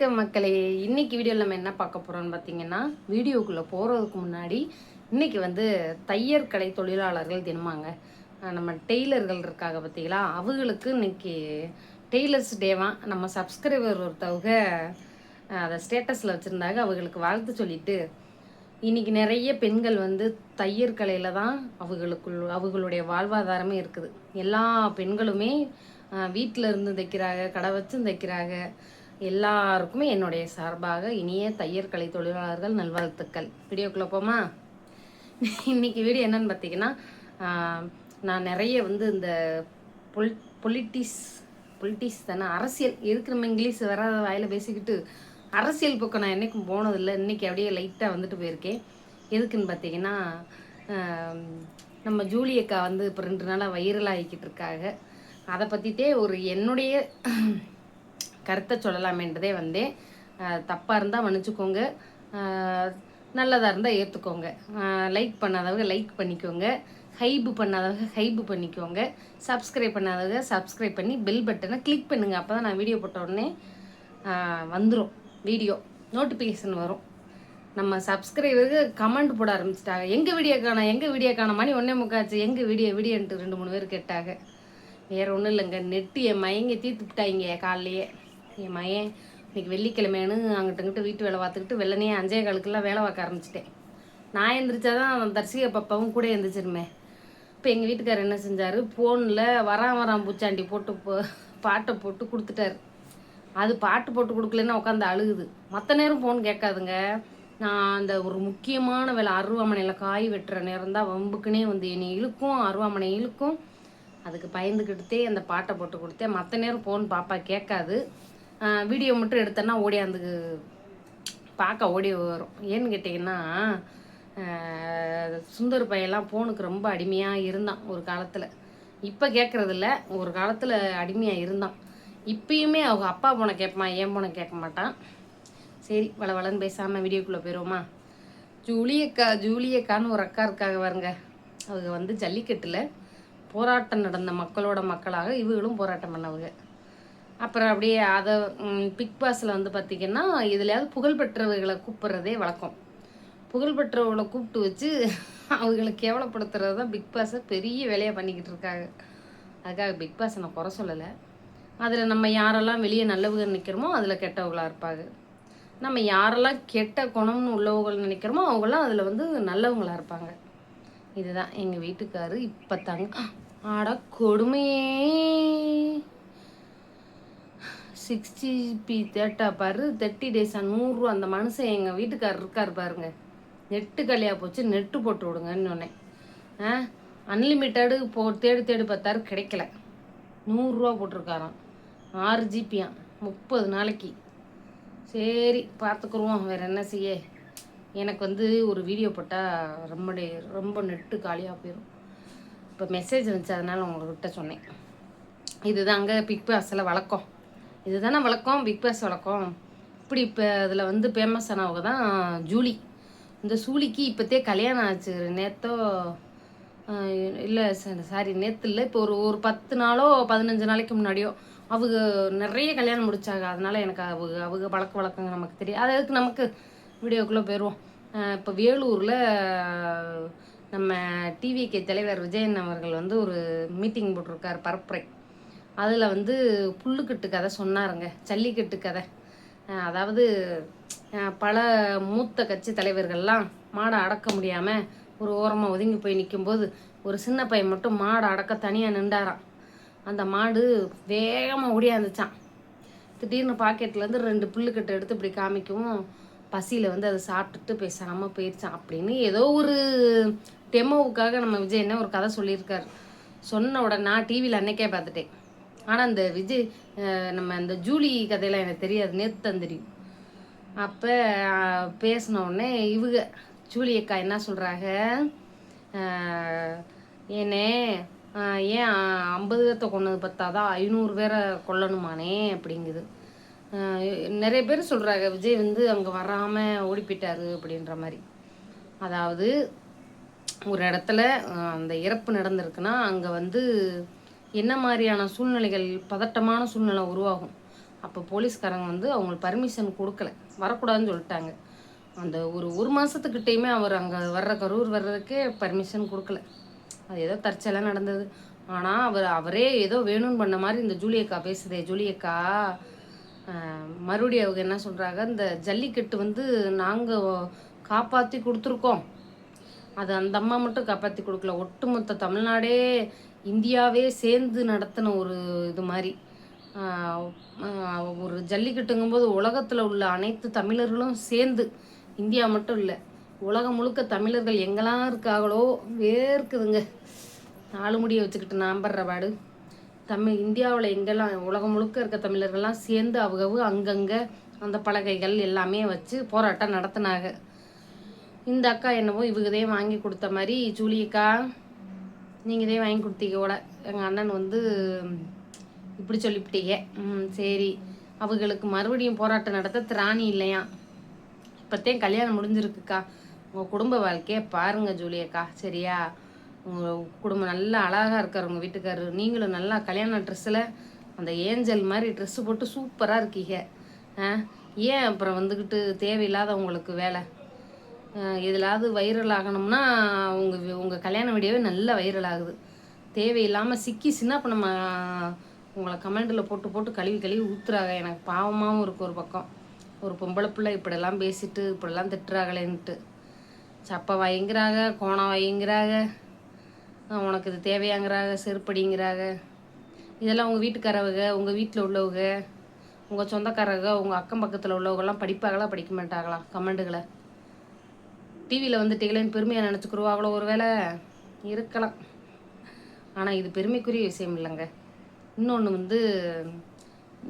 வணக்கம் மக்களே. இன்னைக்கு வீடியோவில் நம்ம என்ன பார்க்க போகிறோம்னு பார்த்தீங்கன்னா, வீடியோக்குள்ளே போகிறதுக்கு முன்னாடி இன்னைக்கு வந்து தையர் கடை தொழிலாளர்கள் தினமாங்க. நம்ம டெய்லர்கள் இருக்காங்க பார்த்தீங்களா, அவங்களுக்கு இன்னைக்கு டெய்லர்ஸ் டேவான். நம்ம சப்ஸ்கிரைபர் ஒருத்தவங்க அதை ஸ்டேட்டஸில் வச்சுருந்தாங்க. அவங்களுக்கு வாழ்த்து சொல்லிட்டு இன்னைக்கு நிறைய பெண்கள் வந்து தையர் கலையில் தான் அவங்களுடைய வாழ்வாதாரமே இருக்குது. எல்லா பெண்களுமே வீட்டில் இருந்து தைக்கிறாங்க, கடை வச்சும் தைக்கிறாங்க. எல்லாருக்குமே என்னுடைய சார்பாக இனிய தையர் கலை தொழிலாளர்கள் நல்வாழ்த்துக்கள். வீடியோக்குள்ளே போமா. இன்னைக்கு வீடியோ என்னன்னு பார்த்தீங்கன்னா, நான் நிறைய வந்து இந்த பொலிட்டிக்ஸ் தானே, அரசியல் இருக்கு. நம்ம இங்கிலீஷ் வராத வாயில் பேசிக்கிட்டு அரசியல் பக்கம் நான் என்றைக்கும் போனதில்லை. இன்றைக்கி அப்படியே லைட்டாக வந்துட்டு போயிருக்கேன். எதுக்குன்னு பார்த்தீங்கன்னா, நம்ம ஜூலியக்கா வந்து இப்போ 2 நாளாக வைரல் ஆகிக்கிட்டு இருக்காங்க. அதை பற்றிட்டே ஒரு என்னுடைய கருத்தை சொல்லலாமேன்றதே வந்தேன். தப்பாக இருந்தால் மன்னிச்சுக்கோங்க, நல்லதாக இருந்தால் ஏற்றுக்கோங்க. லைக் பண்ணாதவங்க லைக் பண்ணிக்கோங்க, ஹைப்பு பண்ணாதவங்க ஹைப்பு பண்ணிக்கோங்க, சப்ஸ்கிரைப் பண்ணாதவங்க சப்ஸ்கிரைப் பண்ணி பெல் பட்டனை கிளிக் பண்ணுங்கள். அப்போ தான் நான் வீடியோ போட்ட உடனே வந்துடும், வீடியோ நோட்டிஃபிகேஷன் வரும். நம்ம சப்ஸ்கிரைபருக்கு கமெண்ட் போட ஆரம்பிச்சிட்டாங்க, எங்கள் வீடியோ காண ஒன்றே முக்காச்சு, எங்கள் வீடியோன்ட்டு 2-3 பேர் கேட்டாங்க. வேறு ஒன்றும் இல்லைங்க, நெட்டு என் மயங்க தீர்த்துக்கிட்டாங்க. காலையிலேயே என் மயன் இன்னைக்கு வெள்ளிக்கிழமைன்னு அங்கிட்ட வீட்டு வேலை பார்த்துக்கிட்டு வெள்ளனையே 5:15 வேலை பார்க்க ஆரம்பிச்சிட்டேன். நான் எழுந்திரிச்சாதான் தர்சிகா பாப்பாவும் கூட எழுந்திரிச்சிருமே. இப்போ எங்கள் வீட்டுக்காரர் என்ன செஞ்சார், ஃபோனில் வரான் பூச்சாண்டி போட்டு பாட்டை போட்டு கொடுத்துட்டாரு. அது பாட்டு போட்டு கொடுக்கலன்னா உட்காந்து அழுகுது. மற்ற நேரம் ஃபோன் கேட்காதுங்க. நான் அந்த ஒரு முக்கியமான வேலை அருவாமனையில் காய் வெட்டுற நேரம் தான் வம்புக்குன்னே வந்து என்னை இழுக்கும், அருவாமனை இழுக்கும். அதுக்கு பயந்துக்கிட்டே அந்த பாட்டை போட்டு கொடுத்தேன். மற்ற நேரம் ஃபோன் பாப்பா கேட்காது. வீடியோ மட்டும் எடுத்தேன்னா ஓடியாந்துக்கு பார்க்க ஓடி வரும். ஏன்னு கேட்டிங்கன்னா, சுந்தர் பையெல்லாம் ஃபோனுக்கு ரொம்ப அடிமையாக இருந்தான் ஒரு காலத்தில். இப்போ கேட்குறதில்ல, ஒரு காலத்தில் அடிமையாக இருந்தான். இப்பயுமே அவங்க அப்பா போனை கேட்பான், ஏன் போனை கேட்க மாட்டான். சரி, வளன்னு பேசாமல் வீடியோக்குள்ளே போயிடுவோமா. ஜூலியக்கான்னு ஒரு அக்கா இருக்காங்க பாருங்க. அவங்க வந்து ஜல்லிக்கட்டில் போராட்டம் நடந்த மக்களோட மக்களாக இவங்களும் போராட்டம் பண்ணவங்க. அப்புறம் அப்படியே அதை பிக் பாஸில் வந்து பார்த்திங்கன்னா, இதுலையாவது புகழ்பெற்றவர்களை கூப்பிட்றதே வழக்கம். புகழ்பெற்றவர்களை கூப்பிட்டு வச்சு அவங்களை கேவலப்படுத்துறது தான் பிக் பாஸை பெரிய வேலையாக பண்ணிக்கிட்டு இருக்காங்க. அதுக்காக பிக் பாஸை நான் குறை சொல்லலை. அதில் நம்ம யாரெல்லாம் வெளியே நல்லவங்க நிற்கிறோமோ அதில் கெட்டவங்களாக இருப்பாங்க. நம்ம யாரெல்லாம் கெட்ட குணம்னு உள்ளவர்கள் நினைக்கிறோமோ அவங்களாம் அதில் வந்து நல்லவங்களாக இருப்பாங்க. இதுதான் எங்கள் வீட்டுக்காரு இப்போ தாங்க. ஆட கொடுமையே 60 தேட்டா பாரு, 30 days 100 அந்த மனுஷன் எங்கள் வீட்டுக்காரர் இருக்கார் பாருங்க. நெட்டு கல்யா போச்சு, நெட்டு போட்டு விடுங்கன்னு சொன்னேன். அன்லிமிட்டடு தேடி பார்த்தாரு, கிடைக்கல. 100 ரூபா போட்டிருக்காராம், 6 GB 30 நாளைக்கு. சரி பார்த்துக்குருவோம், வேறு என்ன செய்ய. எனக்கு வந்து ஒரு வீடியோ போட்டால் ரொம்ப நெட்டு காலியாக போயிடும். இப்போ மெசேஜ் வந்துச்சு, அதனால் உங்கள்கிட்ட சொன்னேன். இதுதாங்க பிக் பாஸில் வழக்கம். இதுதானே வழக்கம், பிக் பாஸ் வழக்கம். இப்படி இப்போ அதில் வந்து ஃபேமஸ் ஆனவங்க தான் ஜூலி. இந்த சூலிக்கு இப்போத்தே கல்யாணம் ஆச்சு. நேற்றோ இல்லை சாரி நேற்று இல்லை, இப்போ ஒரு 10 நாளோ 15 நாளைக்கு முன்னாடியோ அவங்க நிறைய கல்யாணம் முடித்தாங்க. அதனால் எனக்கு அவங்க பழக்க வழக்கங்க நமக்கு தெரியும். அதுக்கு நமக்கு வீடியோக்குள்ளே போயிடுவோம். இப்போ வேலூரில் நம்ம டிவிகே தலைவர் விஜயன் அவர்கள் வந்து ஒரு மீட்டிங் போட்டிருக்கார், பரப்புரை. அதில் வந்து புல்லுக்கட்டு கதை சொன்னாருங்க, ஜல்லிக்கட்டு கதை. அதாவது பல மூத்த கட்சி தலைவர்கள்லாம் மாடை அடக்க முடியாமல் ஒரு ஓரமாக ஒதுங்கி போய் நிற்கும்போது ஒரு சின்ன பையன் மட்டும் மாடை அடக்க தனியாக நின்றாராம். அந்த மாடு வேகமாக ஓடியாந்துச்சான். திடீர்னு பாக்கெட்லேருந்து 2 புல்லுக்கட்டு எடுத்து இப்படி காமிக்கவும் பசியில் வந்து அதை சாப்பிட்டுட்டு பேசாமல் போயிடுச்சான். அப்படின்னு ஏதோ ஒரு டெமோவுக்காக நம்ம விஜய் என்ன ஒரு கதை சொல்லியிருக்காரு. சொன்ன உடனே நான் டிவியில் அன்னைக்கே பார்த்துட்டேன். ஆனால் அந்த விஜய் நம்ம அந்த ஜூலி கதையெல்லாம் எனக்கு தெரியாது, நேற்று தான் தெரியும். அப்போ பேசின உடனே இவங்க ஜூலி அக்கா என்ன சொல்கிறாங்க, ஏன்னே ஏன் 50 பேர்த்த கொண்டது பத்தாதான் 500 பேரை கொல்லணுமானே அப்படிங்குது. நிறைய பேர் சொல்கிறாங்க விஜய் வந்து அங்கே வராமல் ஓடி போயிட்டாரு அப்படின்ற மாதிரி. அதாவது ஒரு இடத்துல அந்த இறப்பு நடந்திருக்குன்னா அங்கே வந்து என்ன மாதிரியான சூழ்நிலைகள், பதட்டமான சூழ்நிலை உருவாகும். அப்போ போலீஸ்காரங்க வந்து அவங்களுக்கு பர்மிஷன் கொடுக்கல, வரக்கூடாதுன்னு சொல்லிட்டாங்க. அந்த ஒரு மாதத்துக்கிட்டேயுமே அவர் அங்கே கரூர் வர்றதுக்கே பர்மிஷன் கொடுக்கல. அது ஏதோ தற்செயலாக நடந்தது. ஆனால் அவரே ஏதோ வேணும்னு பண்ண மாதிரி இந்த ஜூலியக்கா பேசுதே. ஜூலியக்கா மறுபடியும் அவங்க என்ன சொல்கிறாங்க, இந்த ஜல்லிக்கட்டு வந்து நாங்கள் காப்பாற்றி கொடுத்துருக்கோம், அது அந்த அம்மா மட்டும் காப்பாற்றி கொடுக்கல, ஒட்டுமொத்த தமிழ்நாடே இந்தியாவே சேர்ந்து நடத்தின ஒரு இது மாதிரி. ஒரு ஜல்லிக்கட்டுங்கும்போது உலகத்தில் உள்ள அனைத்து தமிழர்களும் சேர்ந்து, இந்தியா மட்டும் இல்லை உலகம் முழுக்க தமிழர்கள் எங்கெல்லாம் இருக்காங்களோ வேர்க்குதுங்க. 4 முடியை வச்சுக்கிட்டு நம்புற பாடு. இந்தியாவில் எங்கெல்லாம் உலகம் முழுக்க இருக்க தமிழர்கள்லாம் சேர்ந்து அவங்க அங்கங்கே அந்த பலகைகள் எல்லாமே வச்சு போராட்டம் நடத்தினாங்க. இந்த அக்கா என்னவோ இவங்கதே வாங்கி கொடுத்த மாதிரி, ஜூலியக்கா நீங்கள் இதே வாங்கி கொடுத்தீங்க கூட, எங்கள் அண்ணன் வந்து இப்படி சொல்லிவிட்டீங்க, சரி அவங்களுக்கு மறுபடியும் போராட்டம் நடத்த திராணி இல்லையா. இப்போத்தையும் கல்யாணம் முடிஞ்சிருக்குக்கா, உங்கள் குடும்ப வாழ்க்கையை பாருங்கள் ஜூலியக்கா, சரியா. உங்கள் குடும்பம் நல்லா அழகாக இருக்கார் உங்கள் வீட்டுக்காரர், நீங்களும் நல்லா கல்யாண ட்ரெஸ்ஸில் அந்த ஏஞ்சல் மாதிரி ட்ரெஸ்ஸு போட்டு சூப்பராக இருக்கீங்க. ஏன் அப்புறம் வந்துக்கிட்டு தேவையில்லாத உங்களுக்கு வேலை, எதிலாவது வைரல் ஆகணும்னா உங்கள் கல்யாண வீடியோவே நல்லா வைரல் ஆகுது. தேவையில்லாமல் சிக்கி சின்ன இப்போ நம்ம உங்களை கமெண்டில் போட்டு கழுவி ஊற்றுறாங்க. எனக்கு பாவமாகவும் இருக்குது ஒரு பக்கம். ஒரு பொம்பளை பிள்ளை இப்படிலாம் பேசிட்டு இப்படிலாம் திட்டுறாங்களேன்ட்டு. சப்பை வாங்கிங்கிறாங்க, கோணம் வாங்கிங்கிறாங்க, உனக்கு இது தேவையாங்கிறாங்க, செருப்படிங்கிறாங்க. இதெல்லாம் உங்கள் வீட்டுக்காரவங்க, உங்கள் வீட்டில் உள்ளவங்க, உங்கள் சொந்தக்காரங்க, உங்கள் அக்கம் பக்கத்தில் உள்ளவங்கெல்லாம் படிப்பாங்களா படிக்க மாட்டாங்களா? கமெண்டுகளை டிவியில் வந்துட்டீங்களேன்னு பெருமையாக நினச்சிக்கிருவாங்களோ ஒரு வேளை இருக்கலாம். ஆனால் இது பெருமைக்குரிய விஷயம் இல்லைங்க. இன்னொன்று வந்து,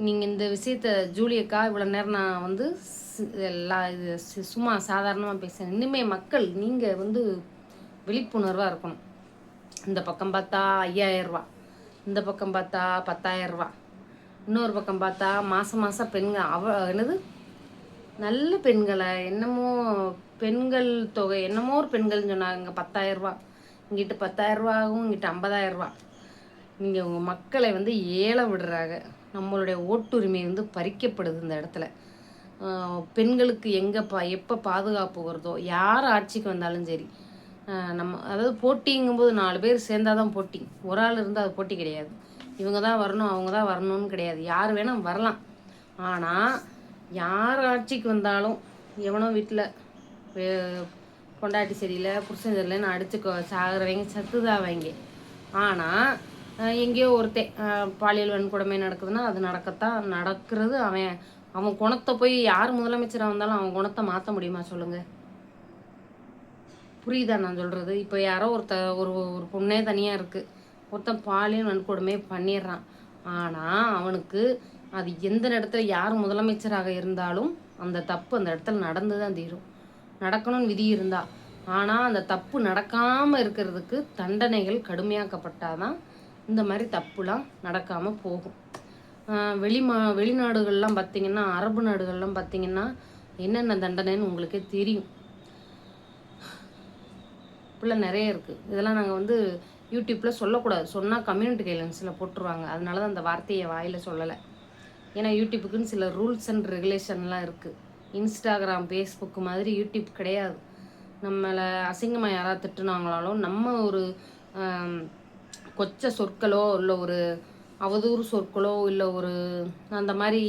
நீங்கள் இந்த விஷயத்த ஜூலியக்கா இவ்வளோ நேரம் நான் வந்து இது சும்மா சாதாரணமாக பேசுகிறேன். இனிமேல் மக்கள் நீங்கள் வந்து விழிப்புணர்வாக இருக்கணும். இந்த பக்கம் பார்த்தா 5000 ரூபா, இந்த பக்கம் பார்த்தா 10,000 ரூபா, இன்னொரு பக்கம் பார்த்தா மாதம் பெண்கள் என்னது நல்ல பெண்களை என்னமோ பெண்கள் தொகை என்னமோ ஒரு பெண்கள்னு சொன்னாங்க 10,000 ரூபா, இங்கிட்டு 10,000 ரூபாவும் இங்கிட்டு 50,000 ரூபா. நீங்கள் உங்கள் மக்களை வந்து ஏலம் விடுறாங்க. நம்மளுடைய ஓட்டுரிமை வந்து பறிக்கப்படுது இந்த இடத்துல. பெண்களுக்கு எப்போ பாதுகாப்பு வருதோ, யார் ஆட்சிக்கு வந்தாலும் சரி, நம்ம அதாவது போட்டிங்கும்போது 4 பேர் சேர்ந்தாதான் போட்டி, ஒரு ஆள் இருந்தால் அது போட்டி கிடையாது. இவங்க தான் வரணும் அவங்க தான் வரணும்னு கிடையாது, யார் வேணால் வரலாம். ஆனால் யார் ஆட்சிக்கு வந்தாலும் எவனோ வீட்டில் பொண்டாட்டி சரியில்லை புருஷன் சரியில்லைன்னு அடிச்சு சாகிறவங்க சத்துதான் வைங்க. ஆனால் எங்கேயோ பாலியல் வன்கொடுமை நடக்குதுன்னா அது நடக்கிறது. அவன் குணத்தை போய் யார் முதலமைச்சராக வந்தாலும் அவன் குணத்தை மாற்ற முடியுமா சொல்லுங்கள்? புரியுதா நான் சொல்கிறது? இப்போ யாரோ ஒரு பொண்ணே தனியாக இருக்குது, ஒருத்தன் பாலியல் வன்கொடுமை பண்ணிடுறான். ஆனால் அவனுக்கு அது எந்த இடத்துல யார் முதலமைச்சராக இருந்தாலும் அந்த தப்பு அந்த இடத்துல நடந்து தான் தீரும், நடக்கணும்னு விதி இருந்தால். ஆனால் அந்த தப்பு நடக்காமல் இருக்கிறதுக்கு தண்டனைகள் கடுமையாக்கப்பட்டாதான் இந்த மாதிரி தப்புலாம் நடக்காமல் போகும். வெளிநாடுகள்லாம் பார்த்திங்கன்னா, அரபு நாடுகள்லாம் பார்த்திங்கன்னா என்னென்ன தண்டனைன்னு உங்களுக்கே தெரியும். இப்படிலாம் நிறைய இருக்குது. இதெல்லாம் நாங்கள் வந்து யூடியூப்பில் சொல்லக்கூடாது, சொன்னால் கம்யூனிட்டி கைட்லைன்ஸில் போட்டுருவாங்க. அதனால தான் அந்த வார்த்தையை வாயில் சொல்லலை. ஏன்னா யூடியூப்புக்குன்னு சில ரூல்ஸ் அண்ட் ரெகுலேஷன்லாம் இருக்குது. இன்ஸ்டாகிராம் ஃபேஸ்புக்கு மாதிரி யூடியூப் கிடையாது. நம்மளை அசிங்கமாக யாராவது திட்டுனாங்களாலும் நம்ம ஒரு கொச்ச சொற்களோ இல்லை ஒரு அவதூறு சொற்களோ இல்லை ஒரு அந்த மாதிரி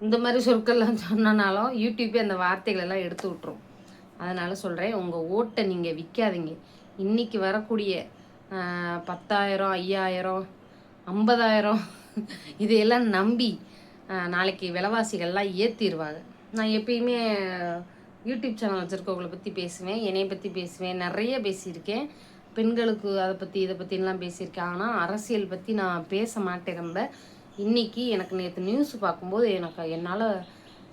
இந்த மாதிரி சொற்கள்லாம் சொன்னனாலும் யூடியூப்பே அந்த வார்த்தைகளெல்லாம் எடுத்து விட்ரும். அதனால் சொல்கிறேன், உங்கள் ஓட்டை நீங்கள் விற்காதீங்க. இன்றைக்கி வரக்கூடிய 10,000 5,000 50,000 இதையெல்லாம் நம்பி நாளைக்கு விலைவாசிகள்லாம் ஏற்றிடுவாங்க. நான் எப்பயுமே யூடியூப் சேனல் வச்சுருக்கவங்களை பற்றி பேசுவேன், என்னையை பற்றி பேசுவேன், நிறைய பேசியிருக்கேன். பெண்களுக்கு அதை பற்றி இதை பற்றிலாம் பேசியிருக்கேன். ஆனால் அரசியல் பற்றி நான் பேச மாட்டேன் ரொம்ப. இன்றைக்கி எனக்கு நேற்று நியூஸ் பார்க்கும்போது என்னால்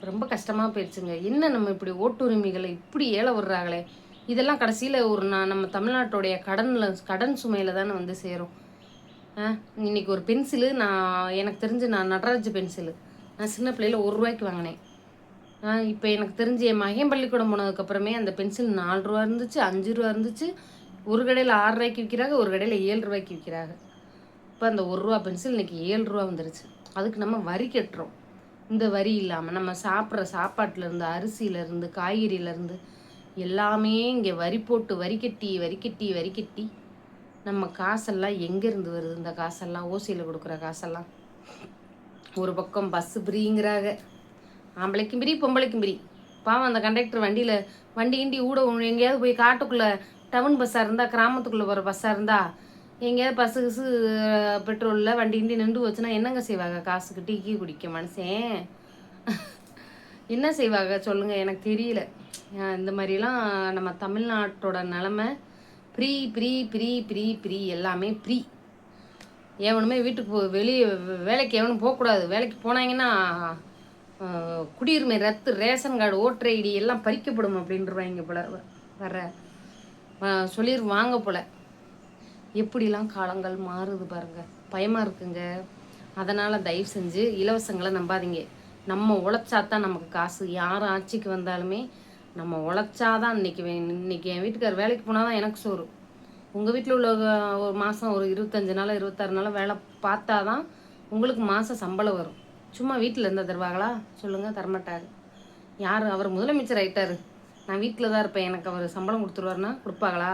ரொம்ப கஷ்டமாக போயிடுச்சுங்க. என்ன நம்ம இப்படி ஓட்டுரிமைகளை இப்படி ஏல விடுறாங்களே, இதெல்லாம் கடைசியில் நம்ம தமிழ்நாட்டுடைய கடன் சுமையில் தானே வந்து சேரும். இன்றைக்கி ஒரு பென்சிலு எனக்கு தெரிஞ்சு நான் நடராஜ் பென்சிலு நான் சின்ன பிள்ளையில் 1 ரூபாய்க்கு வாங்கினேன். இப்போ எனக்கு தெரிஞ்சு என் மகன் பள்ளிக்கூடம் போனதுக்கப்புறமே அந்த பென்சில் 4 ரூபா இருந்துச்சு, 5 ரூபா இருந்துச்சு. ஒரு கடையில் 6 ரூபாய்க்கு விற்கிறாங்க, ஒரு கடையில் 7 ரூபாய்க்கு விற்கிறாங்க. இப்போ அந்த 1 ரூபா பென்சில் இன்றைக்கி 7 ரூபா வந்துருச்சு. அதுக்கு நம்ம வரி கட்டுறோம். இந்த வரி இல்லாமல் நம்ம சாப்பிட்ற சாப்பாட்டிலேருந்து, அரிசியிலேருந்து, காய்கறியிலேருந்து எல்லாமே இங்கே வரி போட்டு வரி கட்டி வரி கட்டி வரி கட்டி நம்ம காசெல்லாம் எங்கேருந்து வருது? இந்த காசெல்லாம் ஓசியில் கொடுக்குற காசெல்லாம். ஒரு பக்கம் பஸ்ஸு ஃப்ரீங்கிறாங்க, ஆம்பளைக்கும் ஃப்ரீ பொம்பளைக்கும் ஃப்ரீ. பாவம் அந்த கண்டக்டர் வண்டி கிண்டி ஊட எங்கேயாவது போய் காட்டுக்குள்ளே டவுன் பஸ்ஸாக இருந்தால், கிராமத்துக்குள்ளே போகிற பஸ்ஸாக இருந்தால், எங்கேயாவது பஸ்ஸு கிசு பெட்ரோலில் வண்டி கிண்டி நின்று வச்சுன்னா என்னங்க செய்வாங்க? காசுக்கு டீ குடிக்க மனுஷன் என்ன செய்வாங்க சொல்லுங்கள்? எனக்கு தெரியல. இந்த மாதிரிலாம் நம்ம தமிழ்நாட்டோட நிலமை free free free free free எல்லாமே ஃப்ரீ. எவனுமே வீட்டுக்கு வெளியே வேலைக்கு எவனும் போகக்கூடாது. வேலைக்கு போனாங்கன்னா குடியுரிமை ரத்து, ரேஷன் கார்டு, ஓட்டர் ஐடி எல்லாம் பறிக்கப்படும் அப்படின்றவாங்க போல. வர சொல்லிடுவாங்க போல. எப்படிலாம் காலங்கள் மாறுது பாருங்க, பயமாக இருக்குங்க. அதனால் தயவு செஞ்சு இலவசங்களை நம்பாதீங்க. நம்ம உழைச்சாதான் நமக்கு காசு. யார் ஆட்சிக்கு வந்தாலுமே நம்ம உழைச்சாதான். இன்னைக்கு என் வீட்டுக்கார் வேலைக்கு போனால் தான் எனக்கு சோறு. உங்கள் வீட்டில் உள்ள ஒரு மாதம் ஒரு 25 நாள் 26 நாள் வேலை பார்த்தா தான் உங்களுக்கு மாதம் சம்பளம் வரும். சும்மா வீட்டில் இருந்தால் தருவாங்களா சொல்லுங்கள்? தரமாட்டாங்க. யார் அவர் முதலமைச்சர் ஆகிட்டார், நான் வீட்டில் தான் இருப்பேன், எனக்கு அவர் சம்பளம் கொடுத்துருவாருன்னா கொடுப்பாங்களா?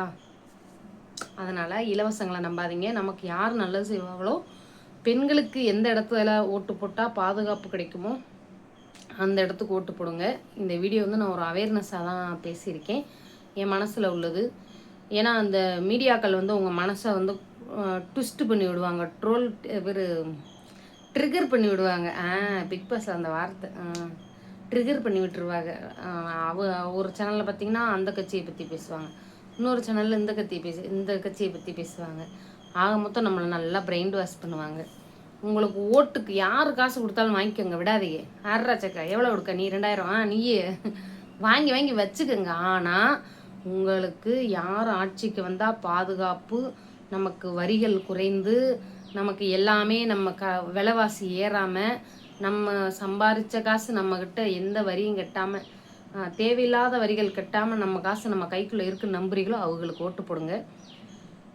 அதனால் இலவசங்களை நம்பாதீங்க. நமக்கு யார் நல்லது செய்வாங்களோ, பெண்களுக்கு எந்த இடத்துல ஓட்டு போட்டால் பாதுகாப்பு கிடைக்குமோ அந்த இடத்துக்கு ஓட்டு போடுங்க. இந்த வீடியோ வந்து நான் ஒரு அவேர்னஸாக தான் பேசியிருக்கேன், என் மனசில் உள்ளது. ஏன்னா அந்த மீடியாக்கள் வந்து உங்கள் மனசை வந்து ட்விஸ்ட் பண்ணி விடுவாங்க, ட்ரிகர் பண்ணி விடுவாங்க. பிக் பாஸ் அந்த வார்த்தை ட்ரிகர் பண்ணி விட்டுருவாங்க. ஒரு சேனலில் பார்த்தீங்கன்னா அந்த கட்சியை பற்றி பேசுவாங்க, இன்னொரு சேனலில் இந்த கட்சியை பற்றி பேசுவாங்க. ஆக மொத்தம் நம்மளை நல்லா பிரெயின் வாஷ் பண்ணுவாங்க. உங்களுக்கு ஓட்டுக்கு யார் காசு கொடுத்தாலும் வாங்கிக்கோங்க, விடாதீங்க. சக்கா எவ்வளோ கொடுக்க நீ? 2000 நீயே வாங்கி வாங்கி வச்சுக்கோங்க. ஆனால் உங்களுக்கு யார் ஆட்சிக்கு வந்தால் பாதுகாப்பு, நமக்கு வரிகள் குறைந்து, நமக்கு எல்லாமே நம்ம விலைவாசி ஏறாமல், நம்ம சம்பாதிச்ச காசு நம்மக்கிட்ட எந்த வரியும் கட்டாமல், தேவையில்லாத வரிகள் கட்டாமல் நம்ம காசு நம்ம கைக்குள்ளே இருக்குன்னு நம்புறீங்களோ அவங்களுக்கு ஓட்டு போடுங்க.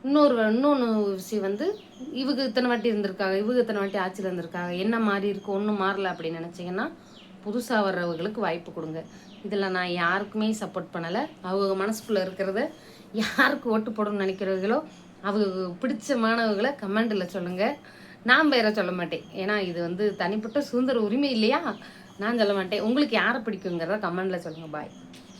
இன்னொன்று விஷயம் வந்து, இவங்க இத்தனை வாட்டி இருந்திருக்காங்க, இவங்க இத்தனை வாட்டி ஆட்சியில் இருந்திருக்காங்க, என்ன மாறி இருக்கு, ஒன்றும் மாறல அப்படின்னு நினச்சிங்கன்னா புதுசாக வர்றவங்களுக்கு வாய்ப்பு கொடுங்க. இதில் நான் யாருக்குமே சப்போர்ட் பண்ணலை. அவங்க மனசுக்குள்ளே இருக்கிறத யாருக்கு ஓட்டு போடணும்னு நினைக்கிறவங்களோ அவங்க பிடிச்சமானவங்களை கமெண்டில் சொல்லுங்கள். நான் வேற சொல்ல மாட்டேன். ஏன்னா இது வந்து தனிப்பட்ட சுதந்திர உரிமை இல்லையா? நான் சொல்ல மாட்டேன். உங்களுக்கு யாரை பிடிக்குங்கிறத கமெண்டில் சொல்லுங்கள். பாய்.